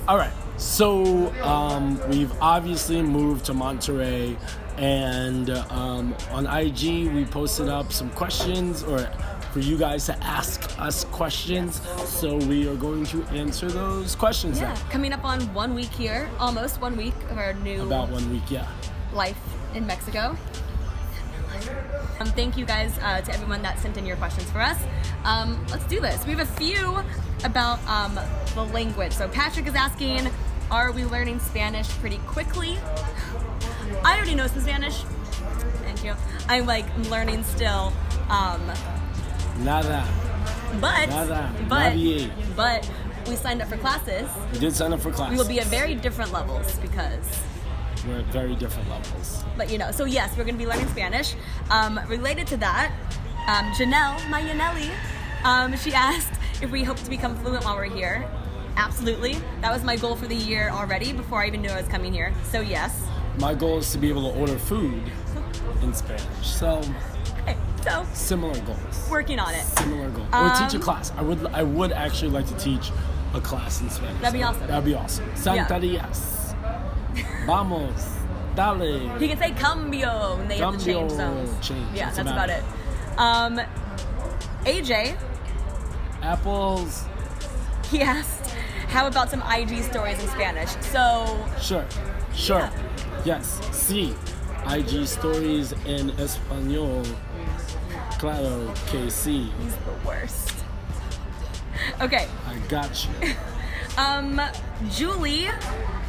All right. So we've obviously moved to Monterey, and on IG we posted up some questions, or for you guys to ask us questions. So we are going to answer those questions. Yeah, now. coming up on 1 week here, almost 1 week of our new About 1 week, yeah. life in Mexico. Thank you guys to everyone that sent in your questions for us. Let's do this. We have a few about the language. So Patrick is asking, are we learning Spanish pretty quickly? I already know some Spanish. Thank you. I'm learning still. Nada. But Nadie. but we signed up for classes. We did sign up for classes. We will be at very different levels because we're at very different levels. But so yes, we're going to be learning Spanish. Related to that, Janelle Mayanelli, she asked if we hope to become fluent while we're here. Absolutely. That was my goal for the year already before I even knew I was coming here. So yes. My goal is to be able to order food in Spanish. So similar goals. Working on it. Similar goals. Or teach a class. I would actually like to teach a class in Spanish. That'd be awesome. That'd be awesome. Santadillas. Vamos. Dale. He can say cambio, and they have to change zones. Yeah, that's about it. AJ. Apples. He asked, how about some IG stories in Spanish? So... Sure. Yeah. Yes. Sí. IG stories en español. Claro que sí. He's the worst. Okay. I got you. Julie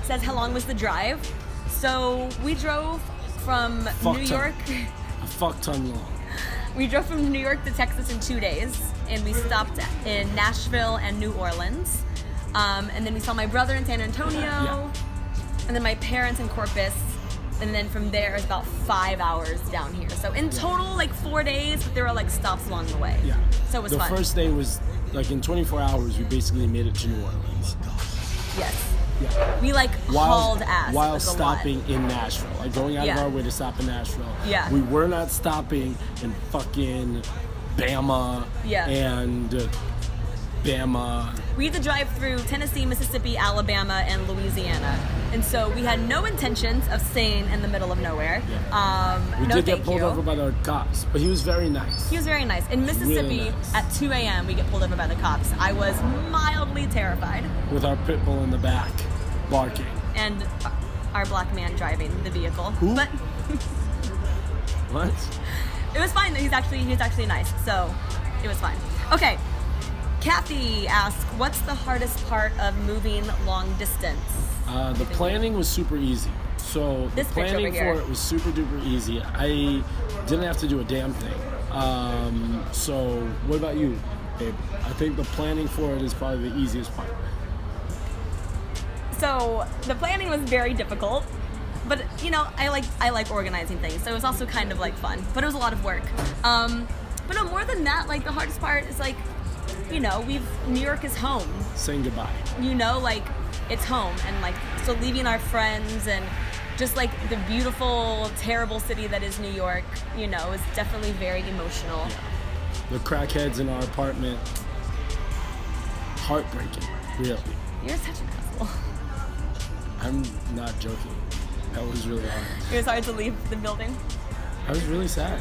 says, how long was the drive? So we drove from New York. A fuck ton long. We drove from New York to Texas in 2 days, and we stopped in Nashville and New Orleans. And then we saw my brother in San Antonio, and then my parents in Corpus, and then from there it's about 5 hours down here. So in total, 4 days, but there were stops along the way. Yeah. So it was fun. fun. The first day was in 24 hours, we basically made it to New Orleans. Yes. Yeah. We hauled ass. While stopping in Nashville. Going out of our way to stop in Nashville. Yeah. We were not stopping in fucking Bama and Bama. We had to drive through Tennessee, Mississippi, Alabama, and Louisiana. And so we had no intentions of staying in the middle of nowhere. Yeah. We did get pulled over by the cops, but he was very nice. He was very nice. In Mississippi, really nice. At 2 a.m., we get pulled over by the cops. I was mildly terrified. With our pit bull in the back, barking. And our black man driving the vehicle. Who? But What? It was fine. He's actually nice, so it was fine. Okay. Kathy asked, what's the hardest part of moving long distance? The planning was super easy. So the planning for it was super duper easy. I didn't have to do a damn thing. So what about you, babe? I think the planning for it is probably the easiest part. So the planning was very difficult, but I like organizing things. So it was also kind of fun, but it was a lot of work. But no, more than that, the hardest part is New York is home. Saying goodbye. It's home, and so leaving our friends and just the beautiful, terrible city that is New York, is definitely very emotional. Yeah. The crackheads in our apartment, heartbreaking, really. You're such an asshole. I'm not joking. That was really hard. It was hard to leave the building. I was really sad.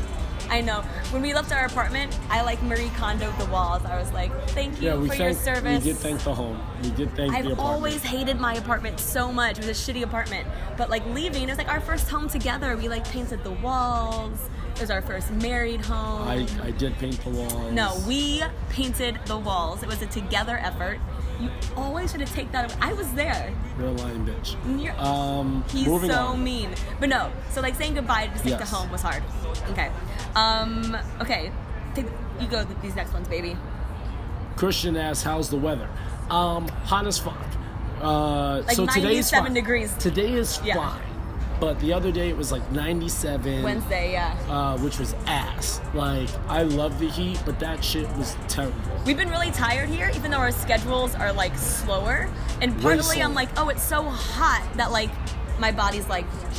I know. When we left our apartment, I Marie Kondo'd the walls. I was like, thank you for your service. We did thank the home. We did thank the apartment. I've always hated my apartment so much. It was a shitty apartment. But leaving, it was our first home together. We painted the walls. It was our first married home. I did paint the walls. No, we painted the walls. It was a together effort. You always should have taken that away. I was there. You're a lying bitch. He's so mean. But no, so saying goodbye to take the home was hard. Okay. Okay. You go with these next ones, baby. Christian asks, how's the weather? Hot as fuck. So 97 degrees. Today is fine. But the other day it was 97. Wednesday, yeah. Which was ass. I love the heat, but that shit was terrible. We've been really tired here, even though our schedules are slower. And partly I'm oh, it's so hot that my body's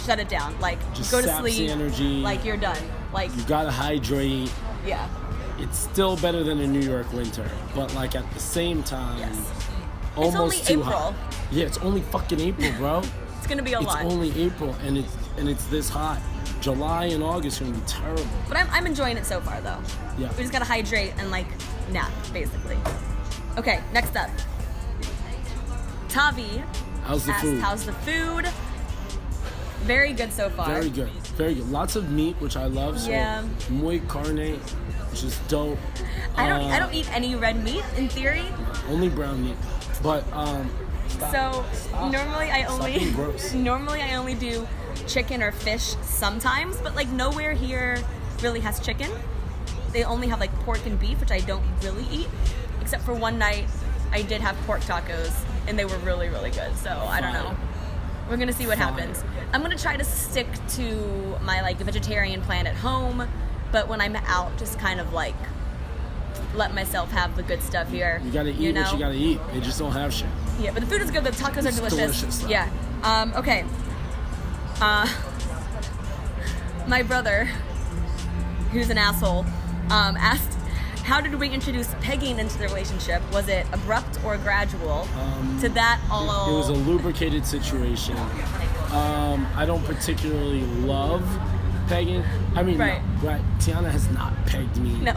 shut it down. Just go to saps sleep. The energy. You're done. You gotta hydrate. Yeah. It's still better than a New York winter, but at the same time, almost only too April. hot. Yeah, it's only fucking April, bro. It's gonna be a lot. It's only April, and it's this hot. July and August are gonna be terrible. But I'm enjoying it so far, though. Yeah. We just gotta hydrate and like nap, basically. Okay, next up. Tavi How's the asked, food? how's the food? Very good so far. Very good. Very good. Lots of meat, which I love. So Yeah. muy carne, which is dope. I don't eat any red meat in theory. Only brown meat. But So normally I being gross. only do chicken or fish sometimes, but like nowhere here really has chicken. They only have like pork and beef, which I don't really eat, except for one night I did have pork tacos and they were really, really good. So I don't know. We're gonna see what happens. I'm gonna try to stick to my like vegetarian plan at home, but when I'm out, just kind of like let myself have the good stuff here. You gotta eat what you gotta eat. They just don't have shit. Yeah, but the food is good. The tacos are delicious. Delicious. Yeah. Okay. My brother, who's an asshole, asked, how did we introduce pegging into the relationship? Was it abrupt or gradual? To that, all... It was a lubricated situation. I don't particularly love pegging. I mean, Right. no, right. Tiana has not pegged me No.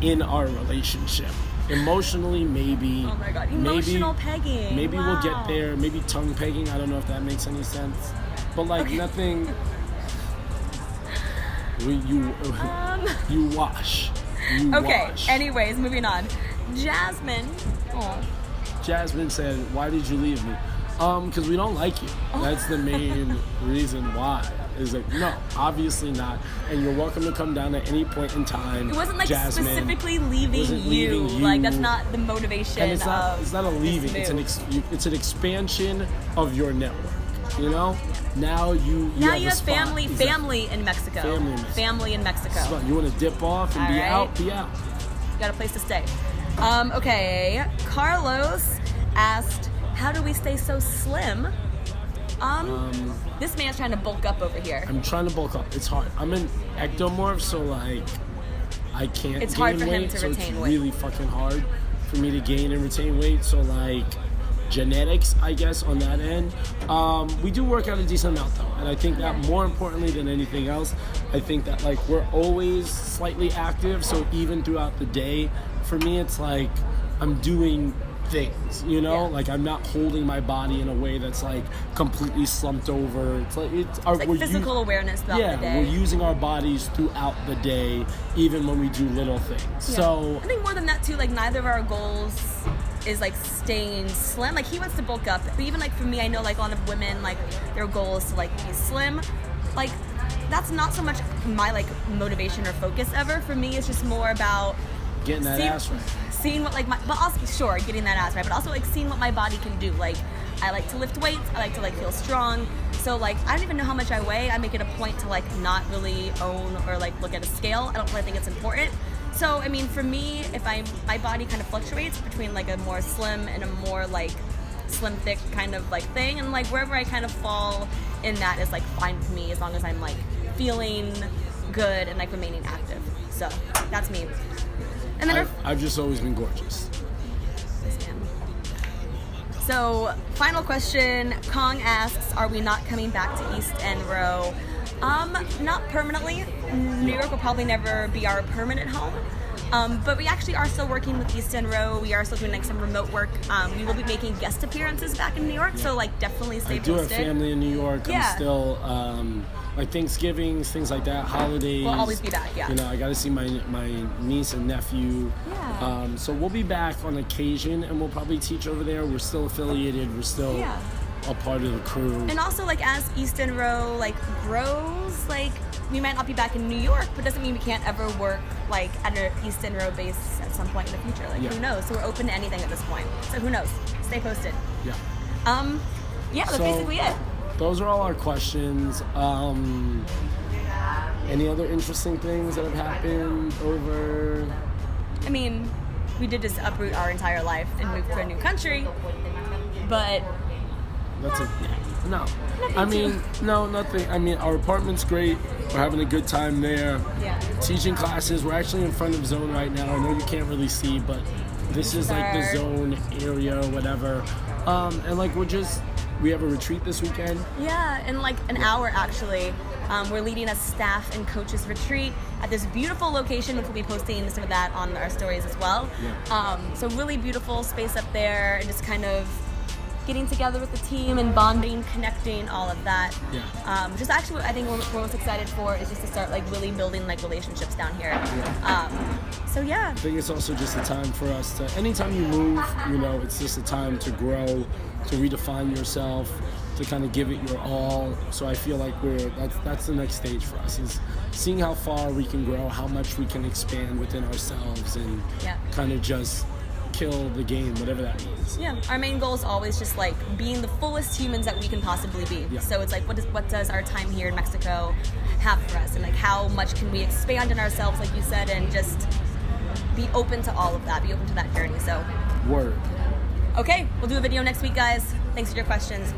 in our relationship. Emotionally, maybe. Oh my God. Emotional pegging. Maybe we'll Wow. get there. Maybe tongue pegging. I don't know if that makes any sense. But like nothing. You wash. You Okay, wash. anyways, moving on. Jasmine. Oh. Jasmine said, "Why did you leave me?" Because we don't like you. That's the main reason why. Is like, no, obviously not. And you're welcome to come down at any point in time. It wasn't like Jasmine. specifically leaving Wasn't you. leaving you. Like that's not the motivation. And it's not. of It's not a this leaving. It's an expansion of your network. You know. Now you Now have you a have spot. family Exactly. in Mexico. Family in Mexico. Family in Mexico. So you want to dip off and All be right. out? Be out. You got a place to stay. Okay. Carlos asked, how do we stay so slim? This man's trying to bulk up over here. I'm trying to bulk up. It's hard. I'm an ectomorph, so like I can't. It's gain hard for him weight, to so retain it's weight. really fucking hard for me to gain and retain weight. So like genetics, I guess, on that end. We do work out a decent amount though, and I think that more importantly than anything else, I think that like we're always slightly active. So even throughout the day, for me, it's like I'm doing things, you know, Yeah. like I'm not holding my body in a way that's like completely slumped over. It's like It's like physical awareness throughout the day. we're using our bodies throughout the day, even when we do little things. Yeah. So I think more than that too, like neither of our goals is like staying slim. Like he wants to bulk up, but even like for me, I know like a lot of women, like their goal is to like be slim. Like that's not so much my like motivation or focus ever. For me, it's just more about getting that ass right. seeing what like my, but also sure getting that ass right, but also like seeing what my body can do. Like I like to lift weights, I like to like feel strong. So like I don't even know how much I weigh. I make it a point to like not really own or like look at a scale. I don't really think it's important. So I mean, for me, if my body kind of fluctuates between like a more slim and a more like slim thick kind of like thing, and like wherever I kind of fall in that is like fine with me as long as I'm like feeling good and like remaining active. So that's me. And then I've just always been gorgeous. So, final question. Kong asks, are we not coming back to East End Row? Not permanently. New York will probably never be our permanent home. But we actually are still working with East End Row. We are still doing like some remote work. We will be making guest appearances back in New York. So like definitely stay I do posted. have family in New York. Yeah. I'm still like Thanksgivings, things like that, holidays. We'll always be back, yeah. You know, I got to see my niece and nephew. Yeah. So we'll be back on occasion, and we'll probably teach over there. We're still affiliated. We're still Yeah. a part of the crew. And also, like, as East End Row, like, grows, like, we might not be back in New York, but doesn't mean we can't ever work, like, at an East End Row base at some point in the future. Like, Yeah. who knows? So we're open to anything at this point. So who knows? Stay posted. Yeah. Yeah, that's So- basically it. Those are all our questions. Any other interesting things that have happened over? I mean, we did just uproot our entire life and move to a new country, but That's it. No. I mean, no, nothing. I mean, our apartment's great. We're having a good time there. yeah. Teaching classes. We're actually in front of Zone right now. I know you can't really see, but this is like the zone area or whatever. And like we have a retreat this weekend. Yeah, in like an hour actually. We're leading a staff and coaches retreat at this beautiful location, which we'll be posting some of that on our stories as well. Yeah. So really beautiful space up there, and just kind of getting together with the team and bonding, connecting, all of that. Yeah. Just actually what I think we're most excited for is just to start like really building like relationships down here. Yeah. So yeah. I think it's also just a time for us to, anytime you move, you know, it's just a time to grow, to redefine yourself, to kind of give it your all. So I feel like that's the next stage for us, is seeing how far we can grow, how much we can expand within ourselves, and kind of just kill the game, whatever that means. Yeah, our main goal is always just like being the fullest humans that we can possibly be. Yeah. So it's like, what does our time here in Mexico have for us, and like how much can we expand in ourselves, like you said, and just be open to all of that, be open to that journey. So Word. okay, we'll do a video next week, guys. Thanks for your questions.